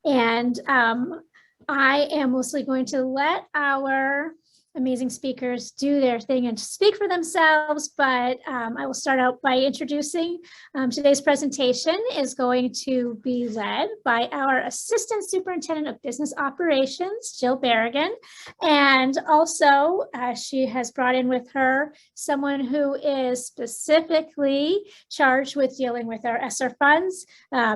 And I am mostly going to let our amazing speakers do their thing and speak for themselves, but I will start out by introducing today's presentation is going to be led by our Assistant Superintendent of Business Operations, Jill Barragan, and also she has brought in with her someone who is specifically charged with dealing with our ESSER funds,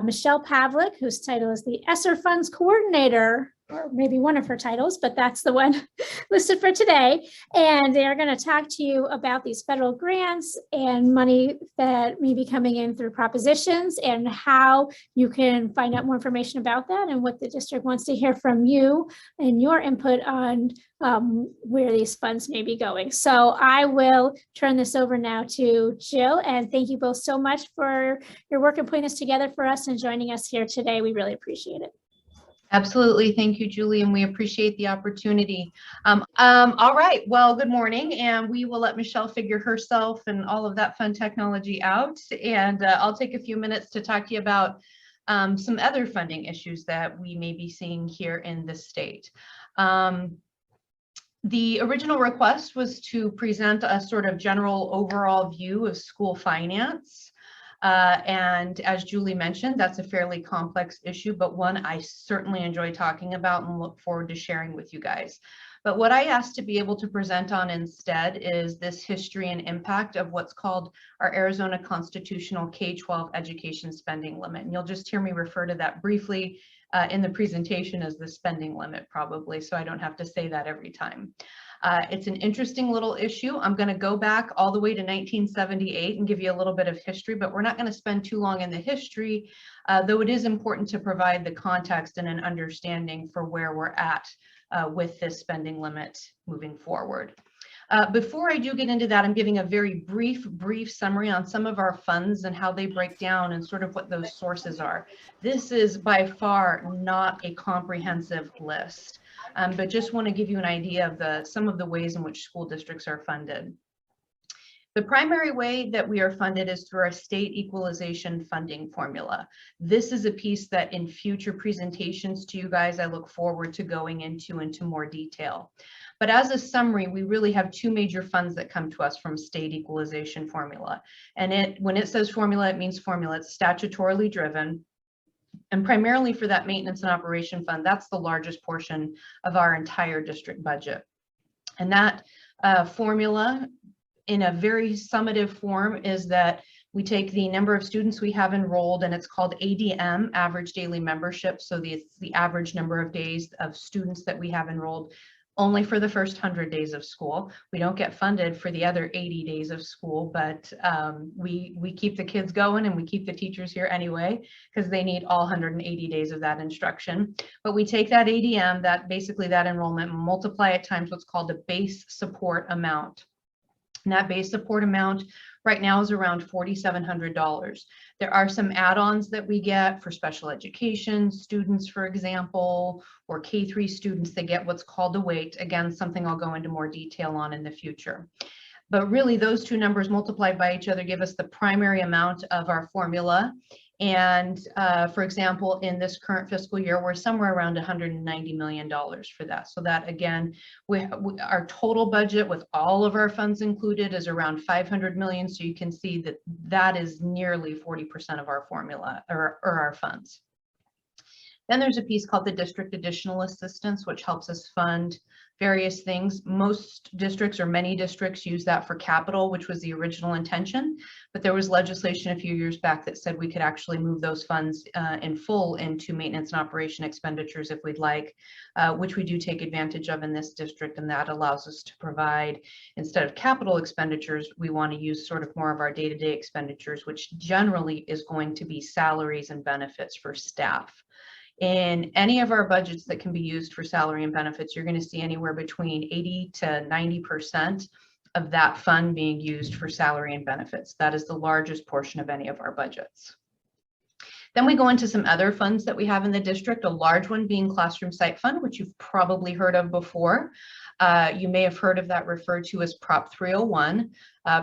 Michelle Pavlik, whose title is the ESSER Funds Coordinator, or maybe one of her titles, but that's the one listed for today. And they are going to talk to you about these federal grants and money that may be coming in through propositions and how you can find out more information about that and what the district wants to hear from you and your input on where these funds may be going. So I will turn this over now to Jill, and thank you both so much for your work and putting this together for us and joining us here today. We really appreciate it. Absolutely. Thank you, Julie, and we appreciate the opportunity. All right. Well, good morning, and we will let Michelle figure herself and all of that fun technology out. And I'll take a few minutes to talk to you about some other funding issues that we may be seeing here in the state. The original request was to present a sort of general overall view of school finance. And as Julie mentioned, that's a fairly complex issue, but one I certainly enjoy talking about and look forward to sharing with you guys. But what I asked to be able to present on instead is this history and impact of what's called our Arizona Constitutional K-12 Education Spending Limit. And you'll just hear me refer to that briefly in the presentation as the spending limit probably, so I don't have to say that every time. It's an interesting little issue. I'm going to go back all the way to 1978 and give you a little bit of history, but we're not going to spend too long in the history, though it is important to provide the context and an understanding for where we're at with this spending limit moving forward. Before I do get into that, I'm giving a very brief summary on some of our funds and how they break down and sort of what those sources are. This is by far not a comprehensive list, but just want to give you an idea of some of the ways in which school districts are funded. The primary way that we are funded is through our state equalization funding formula. This is a piece that in future presentations to you guys, I look forward to going into more detail. But as a summary, we really have two major funds that come to us from state equalization formula. And when it says formula, it means formula. It's statutorily driven. And primarily for that maintenance and operation fund, that's the largest portion of our entire district budget. And that formula, in a very summative form, is that we take the number of students we have enrolled, and it's called ADM, average daily membership. So it's the average number of days of students that we have enrolled only for the first 100 days of school. We don't get funded for the other 80 days of school, but we keep the kids going and we keep the teachers here anyway, because they need all 180 days of that instruction. But we take that ADM, basically that enrollment, and multiply it times what's called a base support amount. And that base support amount right now is around $4,700. There are some add-ons that we get for special education students, for example, or K-3 students that get what's called a weight. Again, something I'll go into more detail on in the future. But really, those two numbers multiplied by each other give us the primary amount of our formula. And for example, in this current fiscal year, we're somewhere around $190 million for that. So that, again, our total budget with all of our funds included is around $500 million. So you can see that that is nearly 40% of our formula or our funds. Then there's a piece called the District Additional Assistance, which helps us fund various things. Most districts, or many districts, use that for capital, which was the original intention. But there was legislation a few years back that said we could actually move those funds in full into maintenance and operation expenditures if we'd like, which we do take advantage of in this district. And that allows us to provide, instead of capital expenditures, we want to use sort of more of our day-to-day expenditures, which generally is going to be salaries and benefits for staff. In any of our budgets that can be used for salary and benefits, you're going to see anywhere between 80 to 90% of that fund being used for salary and benefits. That is the largest portion of any of our budgets. Then we go into some other funds that we have in the district, a large one being Classroom Site Fund, which you've probably heard of before. You may have heard of that referred to as Prop 301.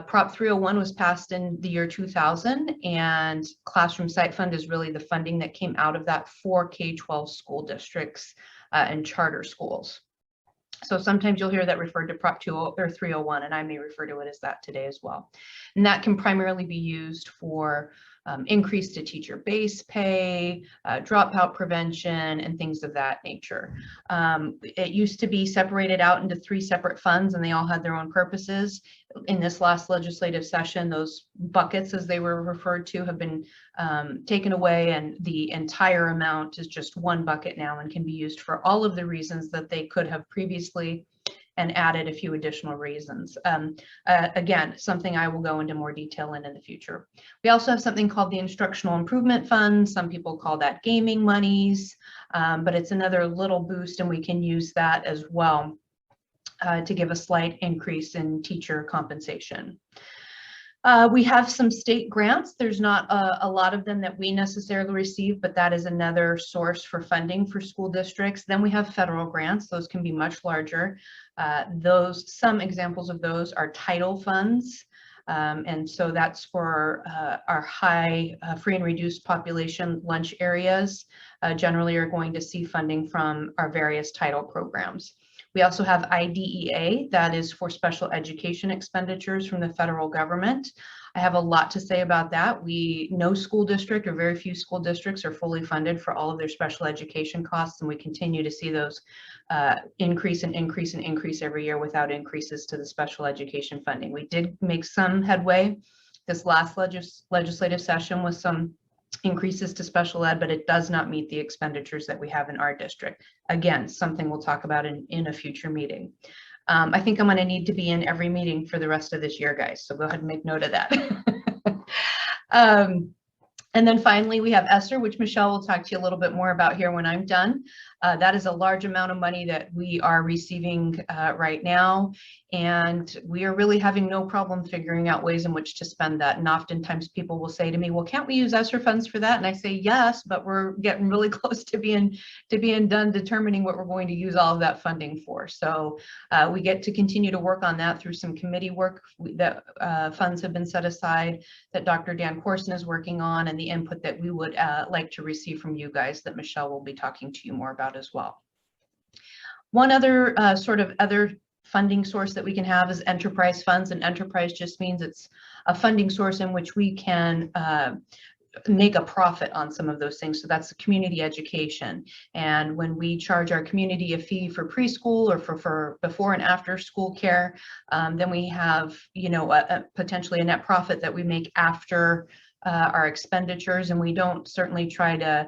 Prop 301 was passed in the year 2000, and Classroom Site Fund is really the funding that came out of that for K-12 school districts and charter schools. So sometimes you'll hear that referred to Prop 20 or 301, and I may refer to it as that today as well. And that can primarily be used for increase to teacher base pay, dropout prevention, and things of that nature. It used to be separated out into 3 separate funds, and they all had their own purposes. In this last legislative session, those buckets, as they were referred to, have been taken away, and the entire amount is just one bucket now and can be used for all of the reasons that they could have previously, and added a few additional reasons. Again, something I will go into more detail in the future. We also have something called the Instructional Improvement Fund. Some people call that gaming monies, but it's another little boost, and we can use that as well to give a slight increase in teacher compensation. We have some state grants. There's not a lot of them that we necessarily receive, but that is another source for funding for school districts. Then we have federal grants. Those can be much larger. Some examples of those are title funds. And so that's for our high free and reduced population lunch areas. Generally are going to see funding from our various title programs. We also have IDEA, that is for special education expenditures from the federal government. I have a lot to say about that. No school district, or very few school districts, are fully funded for all of their special education costs, and we continue to see those increase every year without increases to the special education funding. We did make some headway this last legislative session with some increases to special ed, but it does not meet the expenditures that we have in our district. Again, something we'll talk about in a future meeting. I think I'm going to need to be in every meeting for the rest of this year, guys, so go ahead and make note of that. And then finally, we have ESSER, which Michelle will talk to you a little bit more about here when I'm done. That is a large amount of money that we are receiving right now, and we are really having no problem figuring out ways in which to spend that. And oftentimes people will say to me, well, can't we use ESSER funds for that? And I say, yes, but we're getting really close to being done determining what we're going to use all of that funding for. So we get to continue to work on that through some committee work that funds have been set aside that Dr. Dan Corson is working on, and the input that we would like to receive from you guys that Michelle will be talking to you more about as well. One other other funding source that we can have is enterprise funds, and enterprise just means it's a funding source in which we can make a profit on some of those things. So that's community education. And when we charge our community a fee for preschool or for before and after school care, then we have, potentially a net profit that we make after our expenditures, and we don't certainly try to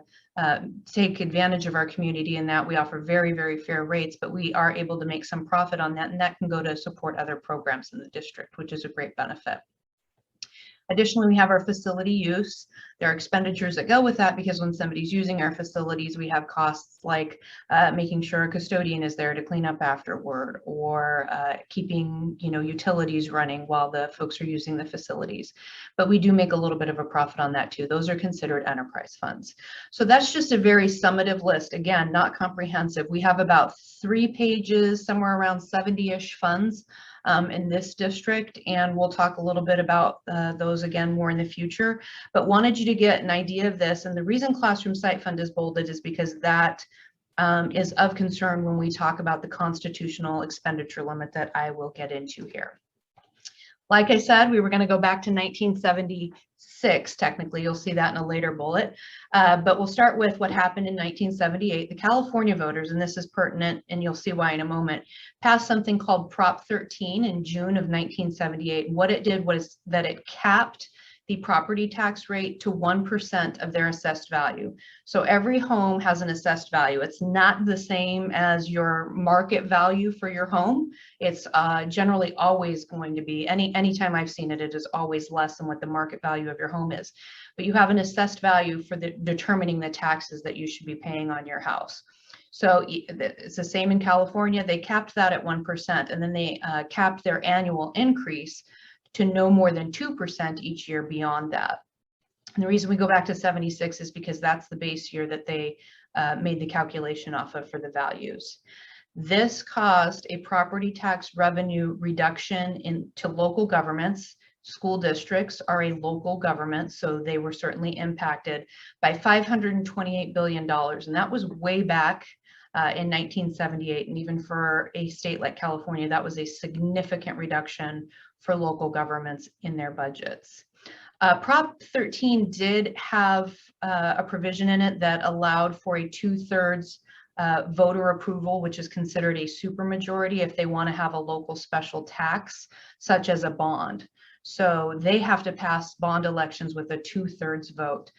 take advantage of our community in that. We offer very, very fair rates, but we are able to make some profit on that, and that can go to support other programs in the district, which is a great benefit. Additionally, we have our facility use. There are expenditures that go with that, because when somebody's using our facilities, we have costs like making sure a custodian is there to clean up afterward, or keeping utilities running while the folks are using the facilities. But we do make a little bit of a profit on that too. Those are considered enterprise funds. So that's just a very summative list. Again, not comprehensive. We have about 3 pages, somewhere around 70-ish funds in this district, and we'll talk a little bit about those again more in the future, but wanted you to get an idea of this. And the reason Classroom Site Fund is bolded is because that is of concern when we talk about the constitutional expenditure limit that I will get into here. Like I said, we were going to go back to 1976. Technically, you'll see that in a later bullet, but we'll start with what happened in 1978. The California voters, and this is pertinent, and you'll see why in a moment, passed something called Prop 13 in June of 1978. What it did was that it capped the property tax rate to 1% of their assessed value. So every home has an assessed value. It's not the same as your market value for your home. It's generally always going to be, anytime I've seen it, it is always less than what the market value of your home is. But you have an assessed value for determining the taxes that you should be paying on your house. So it's the same in California. They capped that at 1%, and then they capped their annual increase to no more than 2% each year beyond that. And the reason we go back to 76 is because that's the base year that they made the calculation off of for the values. This caused a property tax revenue reduction to local governments. School districts are a local government, so they were certainly impacted by $528 billion. And that was way back in 1978. And even for a state like California, that was a significant reduction for local governments in their budgets. Prop 13 did have a provision in it that allowed for a 2/3 voter approval, which is considered a supermajority if they want to have a local special tax, such as a bond. So they have to pass bond elections with a 2/3 vote.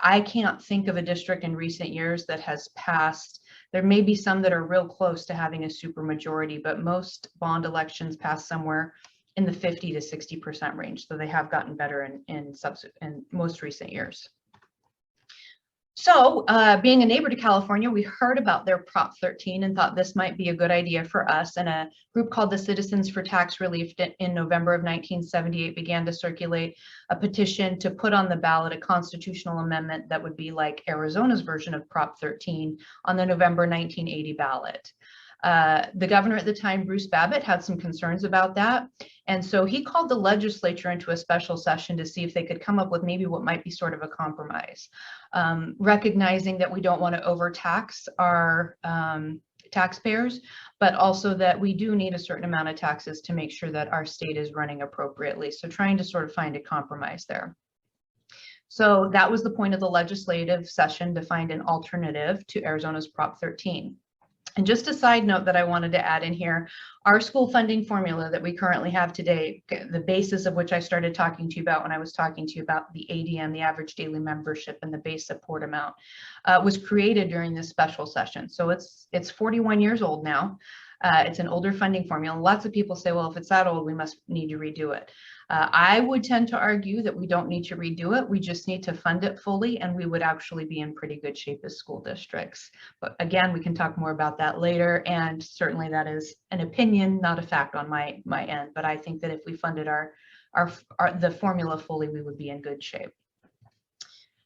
I can't think of a district in recent years that has passed. There may be some that are real close to having a supermajority, but most bond elections pass somewhere in the 50 to 60% range. So they have gotten better in most recent years. So being a neighbor to California, we heard about their Prop 13 and thought this might be a good idea for us. And a group called the Citizens for Tax Relief in November of 1978 began to circulate a petition to put on the ballot a constitutional amendment that would be like Arizona's version of Prop 13 on the November 1980 ballot. The governor at the time, Bruce Babbitt, had some concerns about that. And so he called the legislature into a special session to see if they could come up with maybe what might be sort of a compromise, recognizing that we don't want to overtax our taxpayers, but also that we do need a certain amount of taxes to make sure that our state is running appropriately. So trying to sort of find a compromise there. So that was the point of the legislative session, to find an alternative to Arizona's Prop 13. And just a side note that I wanted to add in here, our school funding formula that we currently have today, the basis of which I started talking to you about when I was talking to you about the ADM, the average daily membership, and the base support amount, was created during this special session. So it's 41 years old now. It's an older funding formula. Lots of people say, well, if it's that old, we must need to redo it. I would tend to argue that we don't need to redo it. We just need to fund it fully, and we would actually be in pretty good shape as school districts. But again, we can talk more about that later. And certainly that is an opinion, not a fact on my end. But I think that if we funded the formula fully, we would be in good shape.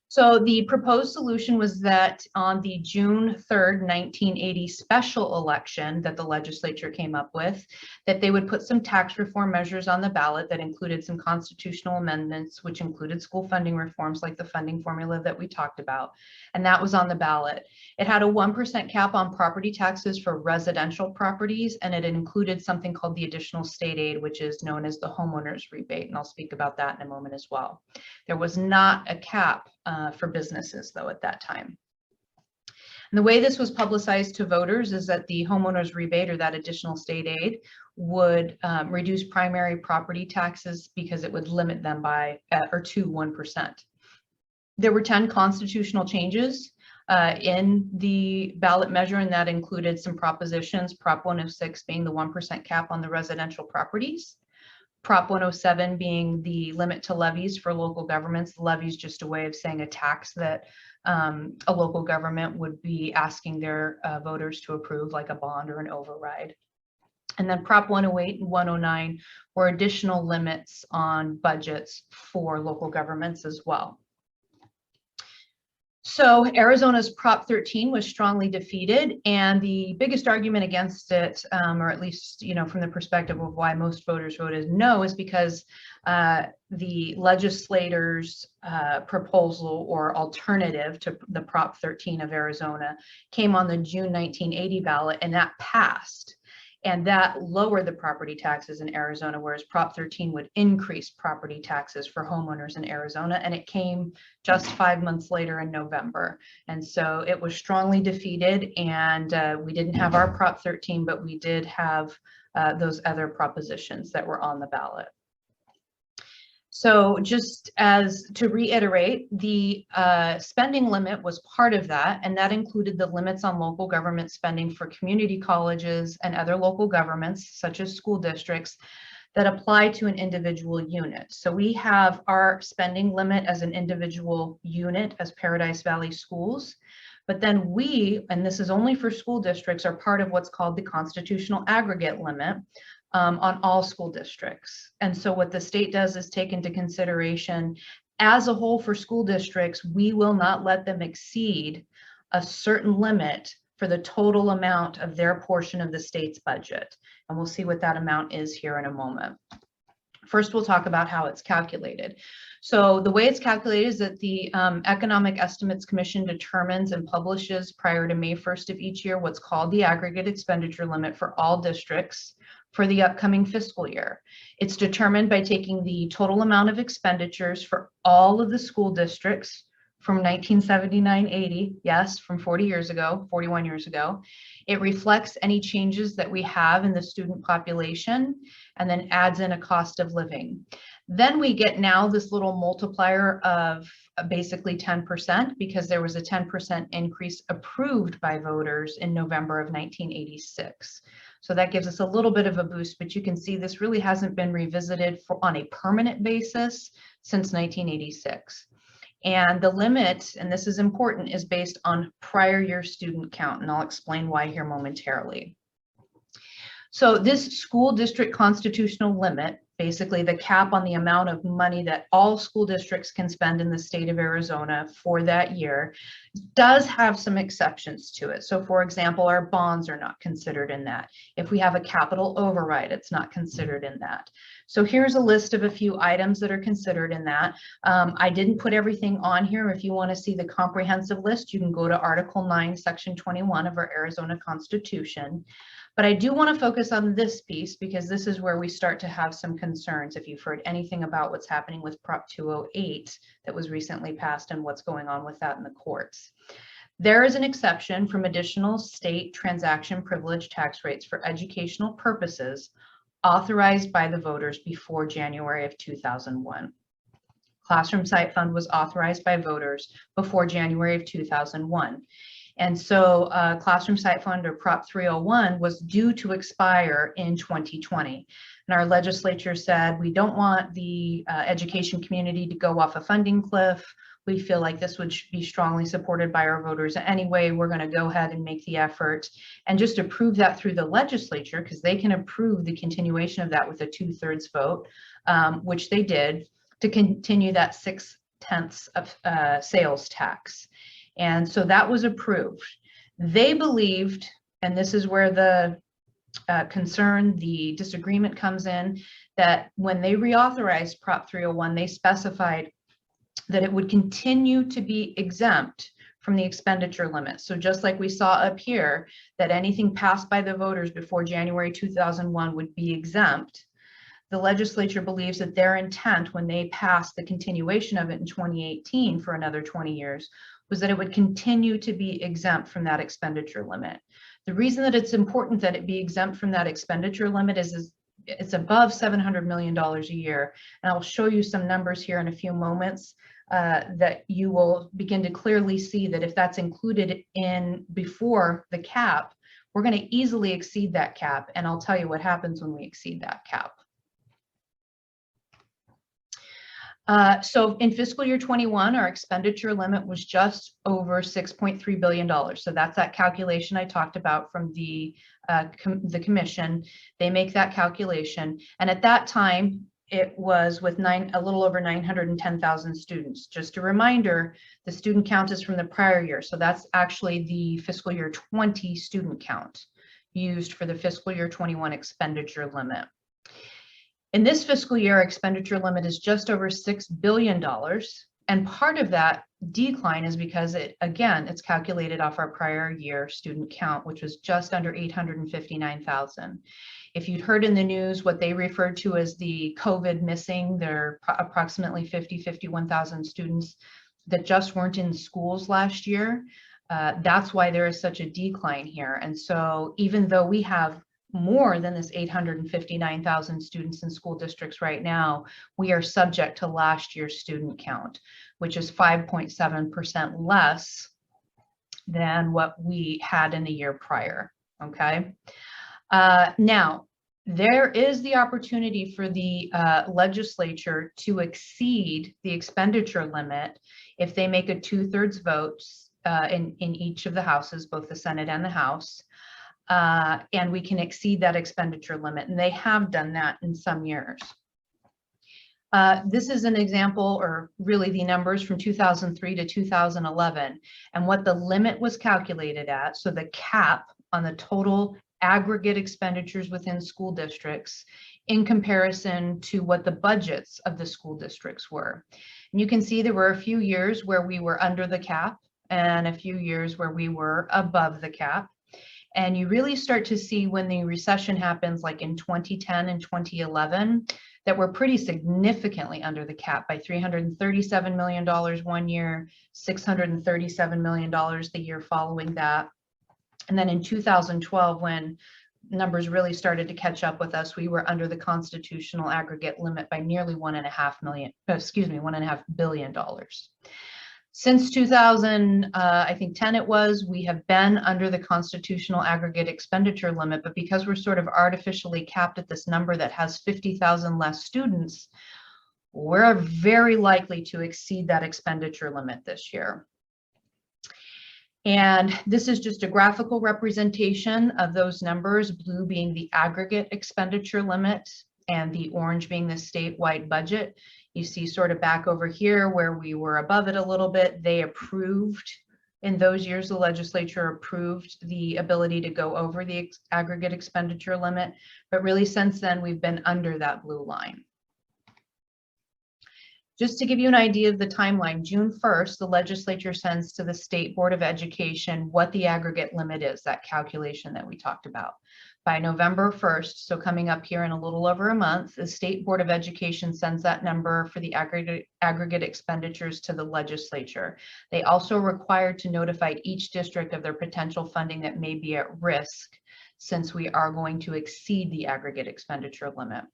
So the proposed solution was that on the June 3rd, 1980 special election that the legislature came up with, that they would put some tax reform measures on the ballot that included some constitutional amendments, which included school funding reforms like the funding formula that we talked about. And that was on the ballot. It had a 1% cap on property taxes for residential properties, and it included something called the additional state aid, which is known as the homeowner's rebate. And I'll speak about that in a moment as well. There was not a cap for businesses, though, at that time. And the way this was publicized to voters is that the homeowner's rebate, or that additional state aid, would reduce primary property taxes because it would limit them by to 1%. There were 10 constitutional changes in the ballot measure, and that included some propositions, Prop 106 being the 1% cap on the residential properties, Prop 107 being the limit to levies for local governments. The levy is just a way of saying a tax that a local government would be asking their voters to approve, like a bond or an override. And then Prop 108 and 109 were additional limits on budgets for local governments as well. So Arizona's Prop 13 was strongly defeated, and the biggest argument against it, or at least, from the perspective of why most voters voted no, is because the legislators' proposal or alternative to the Prop 13 of Arizona came on the June 1980 ballot, and that passed. And that lowered the property taxes in Arizona, whereas Prop 13 would increase property taxes for homeowners in Arizona. And it came just 5 months later in November. And so it was strongly defeated, and we didn't have our Prop 13, but we did have those other propositions that were on the ballot. So just as to reiterate, the spending limit was part of that, and that included the limits on local government spending for community colleges and other local governments, such as school districts, that apply to an individual unit. So we have our spending limit as an individual unit as Paradise Valley Schools, but then we, and this is only for school districts, are part of what's called the constitutional aggregate limit, on all school districts. And so what the state does is take into consideration as a whole for school districts, we will not let them exceed a certain limit for the total amount of their portion of the state's budget. And we'll see what that amount is here in a moment. First, we'll talk about how it's calculated. So the way it's calculated is that the Economic Estimates Commission determines and publishes prior to May 1st of each year what's called the aggregate expenditure limit for all districts for the upcoming fiscal year. It's determined by taking the total amount of expenditures for all of the school districts from 1979-80, yes, from 41 years ago. It reflects any changes that we have in the student population and then adds in a cost of living. Then we get now this little multiplier of basically 10% because there was a 10% increase approved by voters in November of 1986. So that gives us a little bit of a boost, but you can see this really hasn't been revisited on a permanent basis since 1986. And the limit, and this is important, is based on prior year student count, and I'll explain why here momentarily. So this school district constitutional limit, basically the cap on the amount of money that all school districts can spend in the state of Arizona for that year, does have some exceptions to it. So for example, our bonds are not considered in that. If we have a capital override, it's not considered in that. So here's a list of a few items that are considered in that. I didn't put everything on here. If you want to see the comprehensive list, you can go to Article 9, Section 21 of our Arizona Constitution. But I do want to focus on this piece because this is where we start to have some concerns if you've heard anything about what's happening with Prop 208 that was recently passed and what's going on with that in the courts. There is an exception from additional state transaction privilege tax rates for educational purposes authorized by the voters before January of 2001. Classroom Site Fund was authorized by voters before January of 2001. And so Classroom Site Fund, or Prop 301, was due to expire in 2020. And our legislature said, we don't want the education community to go off a funding cliff. We feel like this would be strongly supported by our voters anyway. We're going to go ahead and make the effort and just approve that through the legislature, because they can approve the continuation of that with a 2/3 vote, which they did, to continue that 6/10 of sales tax. And so that was approved. They believed, and this is where the concern, the disagreement comes in, that when they reauthorized Prop 301, they specified that it would continue to be exempt from the expenditure limit. So just like we saw up here, that anything passed by the voters before January 2001 would be exempt. The legislature believes that their intent when they passed the continuation of it in 2018 for another 20 years was that it would continue to be exempt from that expenditure limit. The reason that it's important that it be exempt from that expenditure limit is it's above $700 million a year. And I'll show you some numbers here in a few moments that you will begin to clearly see that if that's included in before the cap, we're going to easily exceed that cap. And I'll tell you what happens when we exceed that cap. So in fiscal year 21, our expenditure limit was just over $6.3 billion. So that's that calculation I talked about from the commission. They make that calculation. And at that time, it was with a little over 910,000 students. Just a reminder, the student count is from the prior year. So that's actually the fiscal year 20 student count used for the fiscal year 21 expenditure limit. In this fiscal year, our expenditure limit is just over $6 billion. And part of that decline is because it's calculated off our prior year student count, which was just under 859,000. If you'd heard in the news what they referred to as the COVID missing, there are approximately 51,000 students that just weren't in schools last year. That's why there is such a decline here. And so even though we have more than this 859,000 students in school districts right now, we are subject to last year's student count, which is 5.7% less than what we had in the year prior, okay? Now, there is the opportunity for the legislature to exceed the expenditure limit if they make a 2/3 vote in each of the houses, both the Senate and the House. And we can exceed that expenditure limit, and they have done that in some years. This is an example, or really the numbers from 2003 to 2011, and what the limit was calculated at. So the cap on the total aggregate expenditures within school districts in comparison to what the budgets of the school districts were. And you can see there were a few years where we were under the cap and a few years where we were above the cap. And you really start to see when the recession happens, like in 2010 and 2011, that we're pretty significantly under the cap by $337 million one year, $637 million the year following that. And then in 2012, when numbers really started to catch up with us, we were under the constitutional aggregate limit by nearly $1.5 billion. Since 2000, I think 10 it was, we have been under the constitutional aggregate expenditure limit, but because we're sort of artificially capped at this number that has 50,000 less students, we're very likely to exceed that expenditure limit this year. And this is just a graphical representation of those numbers, blue being the aggregate expenditure limit and the orange being the statewide budget. You see sort of back over here where we were above it a little bit. They approved, in those years, the legislature approved the ability to go over the aggregate expenditure limit. But really since then, we've been under that blue line. Just to give you an idea of the timeline, June 1st, the legislature sends to the State Board of Education what the aggregate limit is, that calculation that we talked about. By November 1st, so coming up here in a little over a month, the State Board of Education sends that number for the aggregate expenditures to the legislature. They also are required to notify each district of their potential funding that may be at risk, since we are going to exceed the aggregate expenditure limit.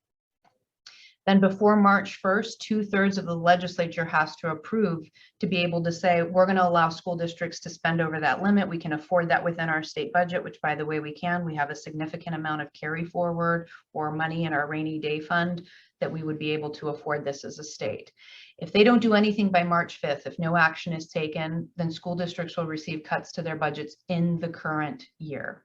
Then before March 1st, 2/3 of the legislature has to approve to be able to say, we're going to allow school districts to spend over that limit. We can afford that within our state budget, which by the way, we can. We have a significant amount of carry forward or money in our rainy day fund that we would be able to afford this as a state. If they don't do anything by March 5th, if no action is taken, then school districts will receive cuts to their budgets in the current year.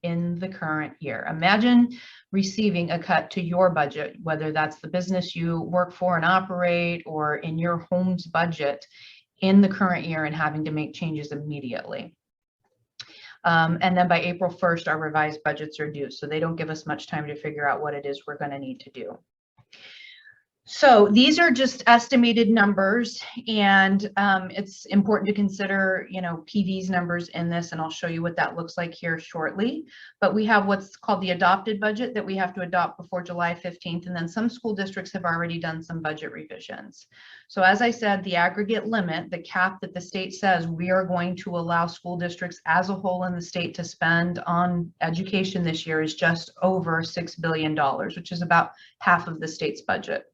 In the current year. Imagine receiving a cut to your budget, whether that's the business you work for and operate or in your home's budget in the current year and having to make changes immediately. And then by April 1st, our revised budgets are due. So they don't give us much time to figure out what it is we're going to need to do. So these are just estimated numbers, and it's important to consider, PV's numbers in this, and I'll show you what that looks like here shortly. But we have what's called the adopted budget that we have to adopt before July 15th, and then some school districts have already done some budget revisions. So as I said, the aggregate limit, the cap that the state says we are going to allow school districts as a whole in the state to spend on education this year is just over $6 billion, which is about half of the state's budget.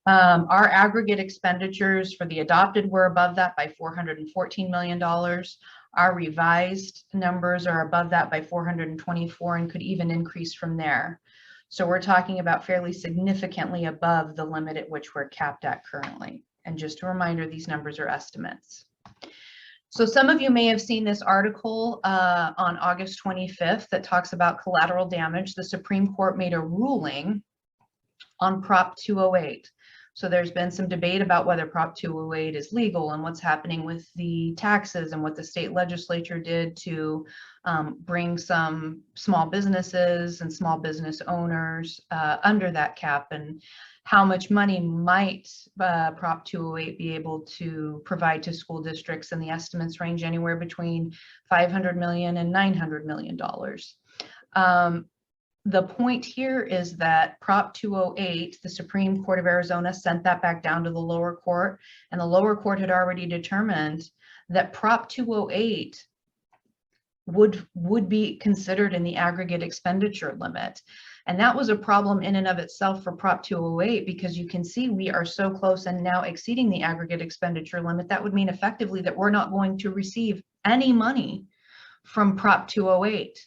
Our aggregate expenditures for the adopted were above that by $414 million. Our revised numbers are above that by 424 and could even increase from there. So we're talking about fairly significantly above the limit at which we're capped at currently. And just a reminder, these numbers are estimates. So some of you may have seen this article on August 25th that talks about collateral damage. The Supreme Court made a ruling on Prop 208. So there's been some debate about whether Prop 208 is legal and what's happening with the taxes and what the state legislature did to bring some small businesses and small business owners under that cap, and how much money might Prop 208 be able to provide to school districts, and the estimates range anywhere between $500 million and $900 million. The point here is that Prop 208, the Supreme Court of Arizona sent that back down to the lower court, and the lower court had already determined that Prop 208 would be considered in the aggregate expenditure limit. And that was a problem in and of itself for Prop 208, because you can see we are so close and now exceeding the aggregate expenditure limit. That would mean effectively that we're not going to receive any money from Prop 208.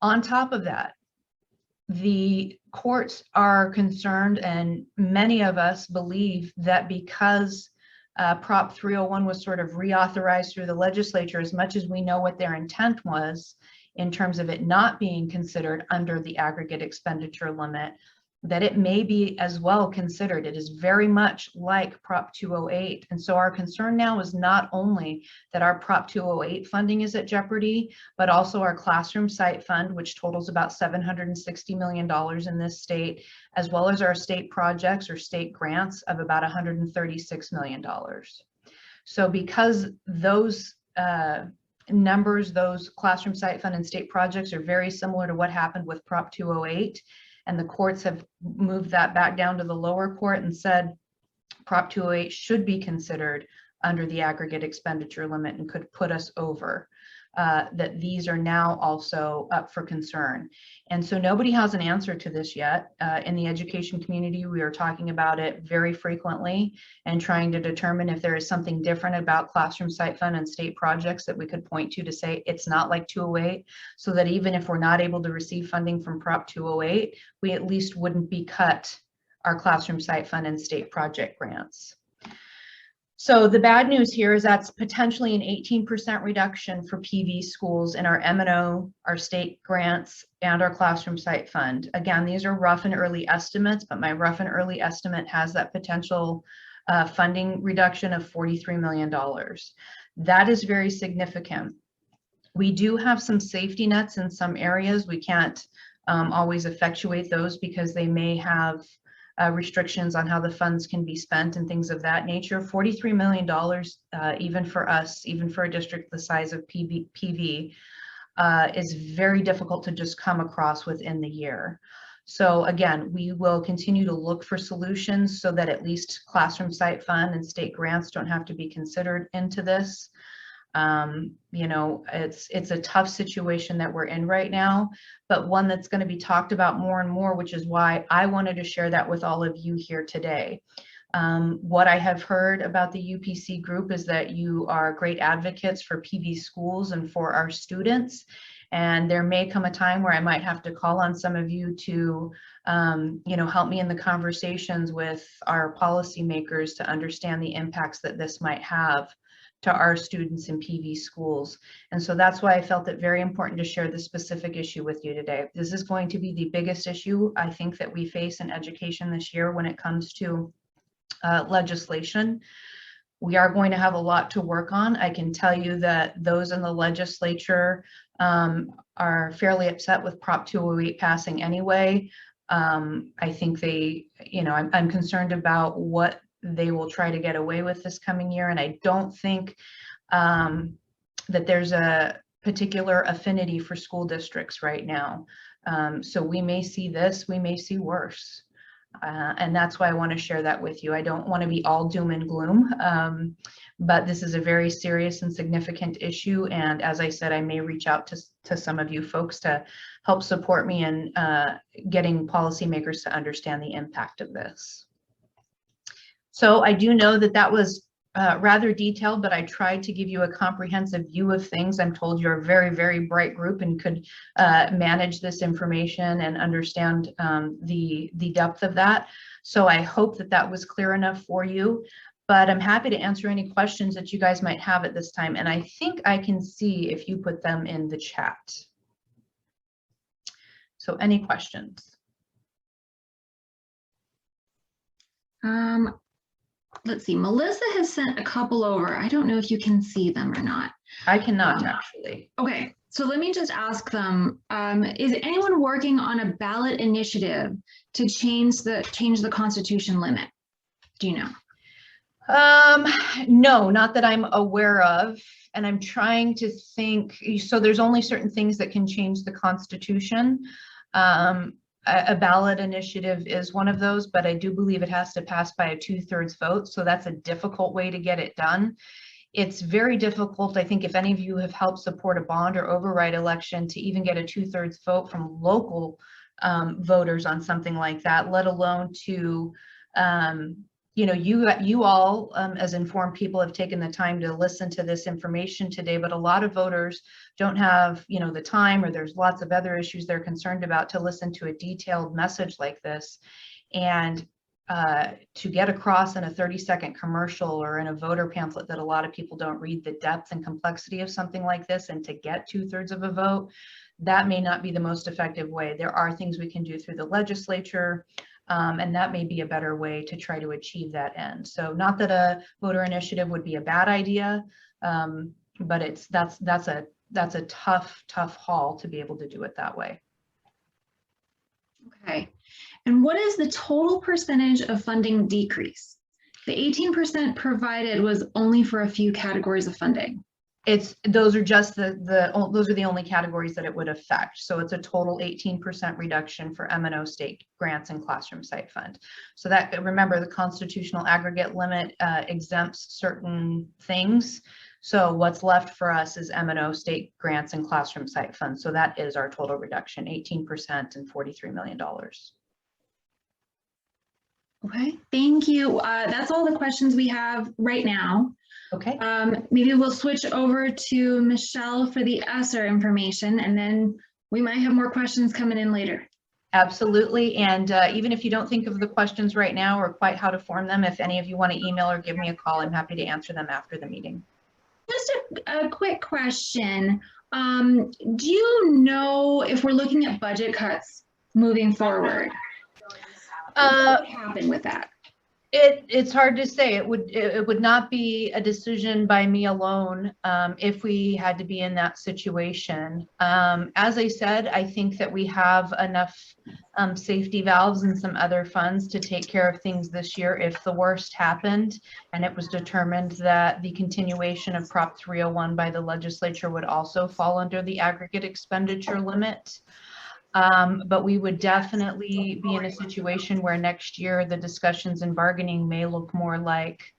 On top of that, the courts are concerned, and many of us believe that because Prop 301 was sort of reauthorized through the legislature, as much as we know what their intent was in terms of it not being considered under the aggregate expenditure limit, that it may be as well considered. It is very much like Prop 208. And so our concern now is not only that our Prop 208 funding is at jeopardy, but also our classroom site fund, which totals about $760 million in this state, as well as our state projects or state grants of about $136 million. So because those numbers, those classroom site fund and state projects are very similar to what happened with Prop 208, and the courts have moved that back down to the lower court and said Prop 208 should be considered under the aggregate expenditure limit and could put us over, that these are now also up for concern. And so nobody has an answer to this yet. In the education community, we are talking about it very frequently and trying to determine if there is something different about classroom site fund and state projects that we could point to say it's not like 208, so that even if we're not able to receive funding from Prop 208, we at least wouldn't be cut our classroom site fund and state project grants. So the bad news here is that's potentially an 18% reduction for PVSchools in our M&O, our state grants, and our classroom site fund. Again, these are rough and early estimates, but my rough and early estimate has that potential funding reduction of $43 million. That is very significant. We do have some safety nets in some areas. We can't always effectuate those because they may have restrictions on how the funds can be spent and things of that nature. $43 million, even for us, even for a district the size of PV, is very difficult to just come across within the year. So again, we will continue to look for solutions so that at least classroom site fund and state grants don't have to be considered into this. You know, it's a tough situation that we're in right now, but one that's going to be talked about more and more, which is why I wanted to share that with all of you here today. What I have heard about the UPC group is that you are great advocates for PVSchools and for our students. And there may come a time where I might have to call on some of you to, you know, help me in the conversations with our policymakers to understand the impacts that this might have to our students in PVSchools. And so that's why I felt it very important to share this specific issue with you today. This is going to be the biggest issue I think that we face in education this year when it comes to legislation. We are going to have a lot to work on. I can tell you that those in the legislature are fairly upset with Prop 208 passing anyway. I think they, you know, I'm concerned about what they will try to get away with this coming year. And I don't think that there's a particular affinity for school districts right now. So we may see this, we may see worse. And that's why I want to share that with you. I don't want to be all doom and gloom, but this is a very serious and significant issue. And as I said, I may reach out to some of you folks to help support me in getting policymakers to understand the impact of this. So I do know that that was rather detailed, but I tried to give you a comprehensive view of things. I'm told you're a very, very bright group and could manage this information and understand the depth of that. So I hope that that was clear enough for you, but I'm happy to answer any questions that you guys might have at this time. And I think I can see if you put them in the chat. So any questions? Let's see, Melissa has sent a couple over. I don't know if you can see them or not. I cannot actually. Okay, so let me just ask them, is anyone working on a ballot initiative to change the constitution limit? Do you know? No, not that I'm aware of. And I'm trying to think, so there's only certain things that can change the Constitution. A ballot initiative is one of those, but I do believe it has to pass by a 2/3 vote. So that's a difficult way to get it done. It's very difficult, I think, if any of you have helped support a bond or override election, to even get a 2/3 vote from local voters on something like that, let alone to, you know, you all as informed people have taken the time to listen to this information today, but a lot of voters don't have, you know, the time, or there's lots of other issues they're concerned about, to listen to a detailed message like this. And to get across in a 30-second commercial or in a voter pamphlet that a lot of people don't read the depth and complexity of something like this, and to get 2/3 of a vote, that may not be the most effective way. There are things we can do through the legislature. And that may be a better way to try to achieve that end. So not that a voter initiative would be a bad idea, but that's a tough haul to be able to do it that way. Okay. And what is the total percentage of funding decrease? The 18% provided was only for a few categories of funding. Those are just those are the only categories that it would affect. So it's a total 18% reduction for M&O state grants and classroom site fund. So that, remember, the constitutional aggregate limit exempts certain things. So what's left for us is M&O state grants and classroom site funds. So that is our total reduction, 18% and $43 million. Okay, thank you. That's all the questions we have right now. Okay. Maybe we'll switch over to Michelle for the ESSER information, and then we might have more questions coming in later. Absolutely. And even if you don't think of the questions right now or quite how to form them, if any of you want to email or give me a call, I'm happy to answer them after the meeting. Just a quick question. Do you know if we're looking at budget cuts moving forward? What would happen with that? It's hard to say. It would not be a decision by me alone if we had to be in that situation. As I said, I think that we have enough safety valves and some other funds to take care of things this year if the worst happened and it was determined that the continuation of Prop 301 by the legislature would also fall under the aggregate expenditure limit. But we would definitely be in a situation where next year the discussions and bargaining may look more like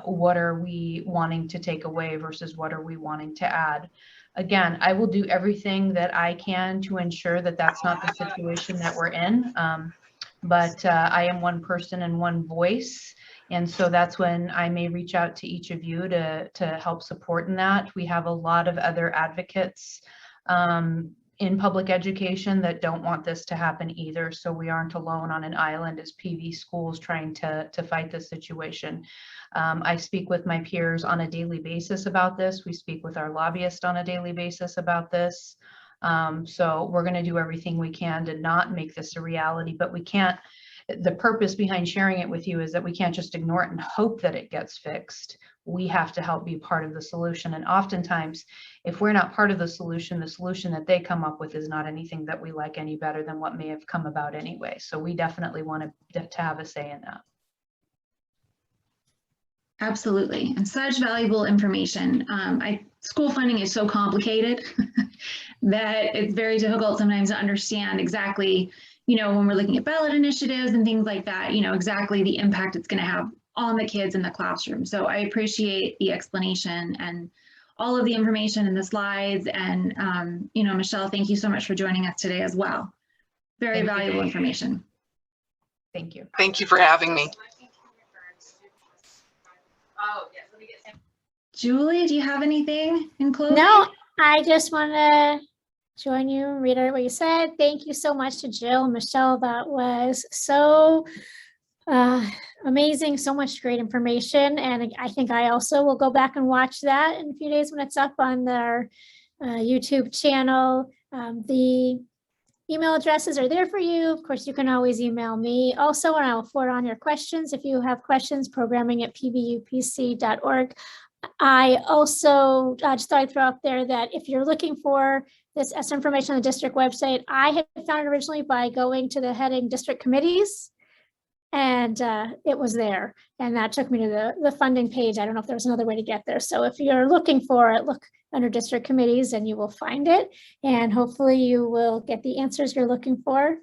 what are we wanting to take away versus what are we wanting to add. Again, I will do everything that I can to ensure that that's not the situation that we're in. But I am one person and one voice. And so that's when I may reach out to each of you to help support in that. We have a lot of other advocates in public education that don't want this to happen either. So we aren't alone on an island as PVSchools trying to fight this situation. I speak with my peers on a daily basis about this. We speak with our lobbyist on a daily basis about this. So we're going to do everything we can to not make this a reality, but we can't. The purpose behind sharing it with you is that we can't just ignore it and hope that it gets fixed. We have to help be part of the solution. And oftentimes, if we're not part of the solution that they come up with is not anything that we like any better than what may have come about anyway. So we definitely want to have a say in that. Absolutely, and such valuable information. School funding is so complicated that it's very difficult sometimes to understand exactly, when we're looking at ballot initiatives and things like that, exactly the impact it's going to have on the kids in the classroom. So I appreciate the explanation and all of the information in the slides. And, Michelle, thank you so much for joining us today as well. Very valuable information. Thank you. Thank you for having me. Julie, do you have anything in closing? No, I just want to join you and reiterate what you said. Thank you so much to Jill and Michelle. That was so amazing. So much great information. And I think I also will go back and watch that in a few days when it's up on their YouTube channel. The email addresses are there for you. Of course, you can always email me also, and I will forward on your questions. If you have questions, programming@pvupc.org. I also just thought I'd throw out there that if you're looking for this ESSER information on the district website, I had found it originally by going to the heading district committees, and it was there. And that took me to the funding page. I don't know if there was another way to get there. So if you're looking for it, look under district committees and you will find it. And hopefully you will get the answers you're looking for.